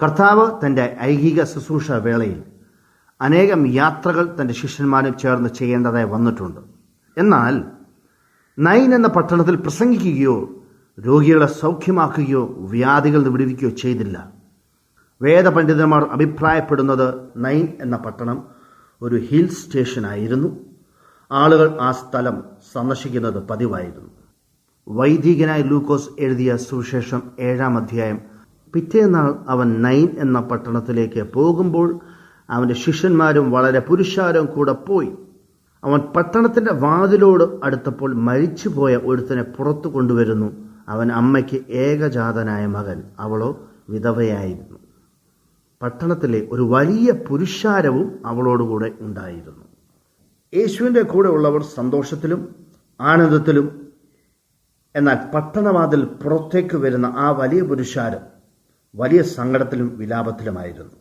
കർത്താവ് തൻ്റെ ഐഹിക ശുശ്രൂഷ വേളയിൽ അനേകം യാത്രകൾ തൻ്റെ ശിഷ്യന്മാരും ചേർന്ന് ചെയ്യേണ്ടതായി വന്നിട്ടുണ്ട്. എന്നാൽ നൈൻ എന്ന പട്ടണത്തിൽ പ്രസംഗിക്കുകയോ രോഗികളെ സൗഖ്യമാക്കുകയോ വ്യാധികൾ വിടുവിക്കുകയോ ചെയ്തില്ല. വേദപണ്ഡിതന്മാർ അഭിപ്രായപ്പെടുന്നത് നൈൻ എന്ന പട്ടണം ഒരു ഹിൽ സ്റ്റേഷനായിരുന്നു. ആളുകൾ ആ സ്ഥലം സന്ദർശിക്കുന്നത് പതിവായിരുന്നു. വൈദികനായ ലൂക്കോസ് എഴുതിയ സുവിശേഷം 7-ാം അധ്യായം. പിറ്റേന്നാൾ അവൻ നൈൻ എന്ന പട്ടണത്തിലേക്ക് പോകുമ്പോൾ അവൻ്റെ ശിഷ്യന്മാരും വളരെ പുരുഷാരം കൂടെ പോയി. അവൻ പട്ടണത്തിൻ്റെ വാതിലോട് അടുത്തപ്പോൾ മരിച്ചുപോയ ഒരുത്തനെ പുറത്തു കൊണ്ടുവരുന്നു. അവൻ അമ്മയ്ക്ക് ഏകജാതനായ മകൻ, അവളോ വിധവയായിരുന്നു. പട്ടണത്തിലെ ഒരു വലിയ പുരുഷാരവും അവളോടുകൂടെ ഉണ്ടായിരുന്നു. യേശുവിൻ്റെ കൂടെ ഉള്ളവർ സന്തോഷത്തിലും ആനന്ദത്തിലും, എന്നാൽ പട്ടണവാതിൽ പുറത്തേക്ക് വരുന്ന ആ വലിയ പുരുഷാരം വലിയ സങ്കടത്തിലും വിലാപത്തിലുമായിരുന്നു.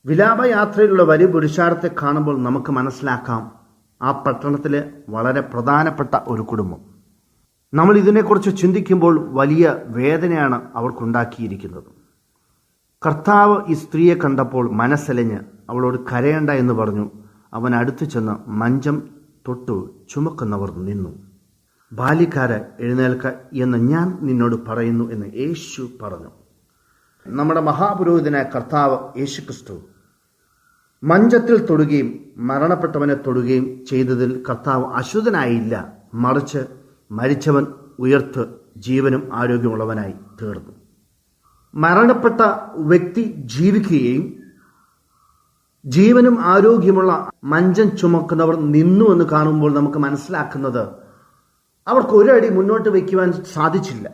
വിലാപയാത്രയിലുള്ള വലിയ പുരുഷാരത്തെ കാണുമ്പോൾ നമുക്ക് മനസ്സിലാക്കാം ആ പട്ടണത്തിലെ വളരെ പ്രധാനപ്പെട്ട ഒരു കുടുംബം. നമ്മൾ ഇതിനെക്കുറിച്ച് ചിന്തിക്കുമ്പോൾ വലിയ വേദനയാണ് അവർക്കുണ്ടാക്കിയിരിക്കുന്നത്. കർത്താവ് ഈ സ്ത്രീയെ കണ്ടപ്പോൾ മനസ്സലിഞ്ഞ് അവളോട് കരയണ്ട എന്ന് പറഞ്ഞു. അവൻ അടുത്തു ചെന്ന് മഞ്ചം തൊട്ടു ചുമക്കുന്നവർ നിന്നു. ബാല്യക്കാരെ എഴുന്നേൽക്ക എന്ന് ഞാൻ നിന്നോട് പറയുന്നു എന്ന് യേശു പറഞ്ഞു. നമ്മുടെ മഹാപുരോഹിതനായ കർത്താവ് യേശുക്രിസ്തു മഞ്ചത്തിൽ തൊടുകയും മരണപ്പെട്ടവനെ തൊടുകയും ചെയ്തതിൽ കർത്താവ് അശുദ്ധനായില്ല, മറിച്ച് മരിച്ചവൻ ഉയർത്ത് ജീവനും ആരോഗ്യമുള്ളവനായി തീർന്നു. മരണപ്പെട്ട വ്യക്തി ജീവിക്കുകയും ജീവനും ആരോഗ്യമുള്ള മഞ്ചം ചുമക്കുന്നവർ നിന്നു എന്ന് കാണുമ്പോൾ നമുക്ക് മനസ്സിലാക്കുന്നത് അവർക്ക് ഒരടി മുന്നോട്ട് വയ്ക്കുവാൻ സാധിച്ചില്ല.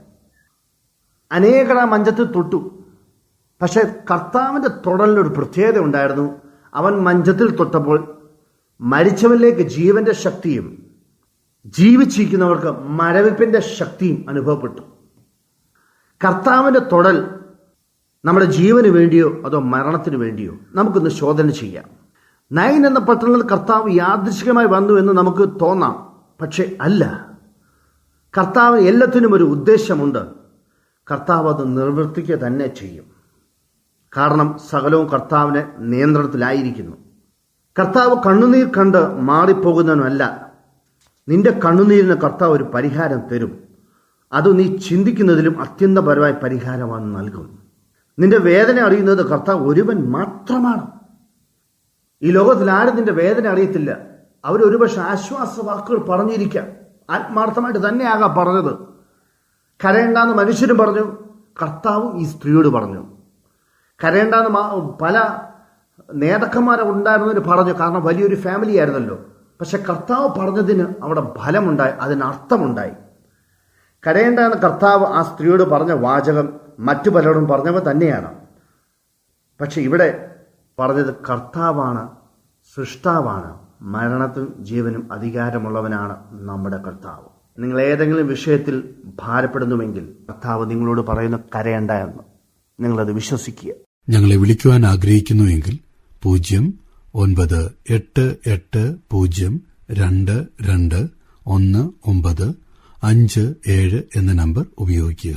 അനേകർ ആ മഞ്ചത്തിൽ തൊട്ടു. പക്ഷേ കർത്താവിൻ്റെ തൊടലിനൊരു പ്രത്യേകത ഉണ്ടായിരുന്നു. അവൻ മഞ്ചത്തിൽ തൊട്ടപ്പോൾ മരിച്ചവനിലേക്ക് ജീവന്റെ ശക്തിയും ജീവിച്ചിരിക്കുന്നവർക്ക് മരവിപ്പിന്റെ ശക്തിയും അനുഭവപ്പെട്ടു. കർത്താവിൻ്റെ തൊടൽ നമ്മുടെ ജീവന് വേണ്ടിയോ അതോ മരണത്തിന് വേണ്ടിയോ നമുക്കൊന്ന് ശോധന ചെയ്യാം. നൈൻ എന്ന പട്ടണത്തിൽ കർത്താവ് യാദൃശ്ചികമായി വന്നു എന്ന് നമുക്ക് തോന്നാം, പക്ഷെ അല്ല. കർത്താവിന് എല്ലാത്തിനും ഒരു ഉദ്ദേശമുണ്ട്. കർത്താവ് അത് നിർവർത്തിക്കുക തന്നെ ചെയ്യും. കാരണം സകലവും കർത്താവിന്റെ നിയന്ത്രണത്തിലായിരിക്കുന്നു. കർത്താവ് കണ്ണുനീർ കണ്ട് മാറിപ്പോകുന്നവനല്ല. നിന്റെ കണ്ണുനീരിന് കർത്താവ് ഒരു പരിഹാരം തരും. അത് നീ ചിന്തിക്കുന്നതിലും അത്യന്തപരമായ പരിഹാരമാണ് നൽകും. നിന്റെ വേദന അറിയുന്നത് കർത്താവ് ഒരുവൻ മാത്രമാണ്. ഈ ലോകത്തിൽ ആരും നിന്റെ വേദന അറിയത്തില്ല. അവരൊരുപക്ഷെ ആശ്വാസ വാക്കുകൾ പറഞ്ഞിരിക്കാം, ആത്മാർത്ഥമായിട്ട് തന്നെയാകാം പറഞ്ഞത്. കരയണ്ടെന്ന് മനുഷ്യരും പറഞ്ഞു, കർത്താവും ഈ സ്ത്രീയോട് പറഞ്ഞു. കരയണ്ടെന്ന് പല നേതാക്കന്മാരെ ഉണ്ടായിരുന്നവർ പറഞ്ഞു, കാരണം വലിയൊരു ഫാമിലി ആയിരുന്നല്ലോ. പക്ഷെ കർത്താവ് പറഞ്ഞതിന് അവിടെ ഫലമുണ്ടായി, അതിന് അർത്ഥമുണ്ടായി. കരയേണ്ട എന്ന് കർത്താവ് ആ സ്ത്രീയോട് പറഞ്ഞ വാചകം മറ്റു പലരോടും പറഞ്ഞവ തന്നെയാണ്. പക്ഷെ ഇവിടെ പറഞ്ഞത് കർത്താവാണ്, സൃഷ്ടാവാണ്, മരണത്തിനും ജീവനും അധികാരമുള്ളവനാണ് നമ്മുടെ കർത്താവ്. നിങ്ങൾ ഏതെങ്കിലും വിഷയത്തിൽ ഭാരപ്പെടുന്നുവെങ്കിൽ കർത്താവ് നിങ്ങളോട് പറയുന്ന കരയണ്ട എന്ന് നിങ്ങളത് വിശ്വസിക്കുക. ഞങ്ങളെ വിളിക്കുവാൻ ആഗ്രഹിക്കുന്നുവെങ്കിൽ 09880221957 എന്ന നമ്പർ ഉപയോഗിക്കുക.